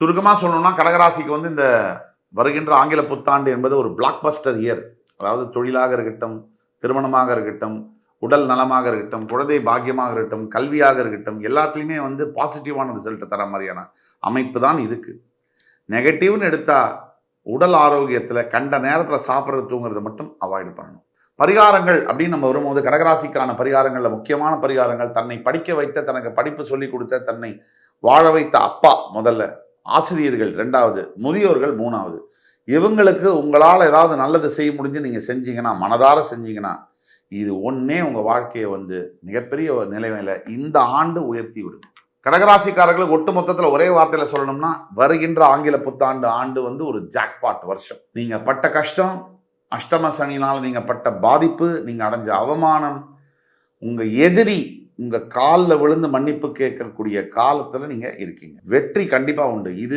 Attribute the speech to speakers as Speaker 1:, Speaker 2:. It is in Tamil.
Speaker 1: சுருக்கமா சொல்லணும்னா கடகராசிக்கு வந்து இந்த வருகின்ற ஆங்கில புத்தாண்டு என்பது ஒரு பிளாக் பஸ்டர் இயர். அதாவது தொழிலாக இருக்கட்டும், திருமணமாக இருக்கட்டும், உடல் நலமாக இருக்கட்டும், குழந்தை பாக்கியமாக இருக்கட்டும், கல்வியாக இருக்கட்டும், எல்லாத்துலேயுமே வந்து பாசிட்டிவான ரிசல்ட் தர மாதிரியான அமைப்பு தான் இருக்கு. நெகட்டிவ்னு எடுத்தா உடல் ஆரோக்கியத்தில் கண்ட நேரத்தில் சாப்பிட்றது தூங்குறதை மட்டும் அவாய்டு பண்ணணும். பரிகாரங்கள் அப்படின்னு நம்ம வரும்போது கடகராசிக்கான பரிகாரங்களில் முக்கியமான பரிகாரங்கள், தன்னை படிக்க வைத்த, தனக்கு படிப்பு சொல்லிக் கொடுத்த, தன்னை வாழ வைத்த அப்பா முதல்ல, ஆசிரியர்கள் 2வது, முதியோர்கள் 3வது. இவங்களுக்கு உங்களால் ஏதாவது நல்லது செய்ய முடிஞ்சு நீங்கள் செஞ்சீங்கன்னா, மனதார செஞ்சீங்கன்னா, இது ஒன்றே உங்கள் வாழ்க்கையை வந்து மிகப்பெரிய ஒரு நிலைமையில் இந்த ஆண்டு உயர்த்தி விடும். கடகராசிக்காரர்களுக்கு ஒட்டு மொத்தத்தில் ஒரே வார்த்தையில் சொல்லணும்னா, வருகின்ற ஆங்கில புத்தாண்டு ஆண்டு வந்து ஒரு ஜாக்பாட் வருஷம். நீங்கள் பட்ட கஷ்டம், அஷ்டம சனினால் நீங்கள் பட்ட பாதிப்பு, நீங்கள் அடைஞ்ச அவமானம், உங்கள் எதிரி உங்கள் காலில் விழுந்து மன்னிப்பு கேட்கக்கூடிய காலத்தில் நீங்கள் இருக்கீங்க. வெற்றி கண்டிப்பாக உண்டு. இது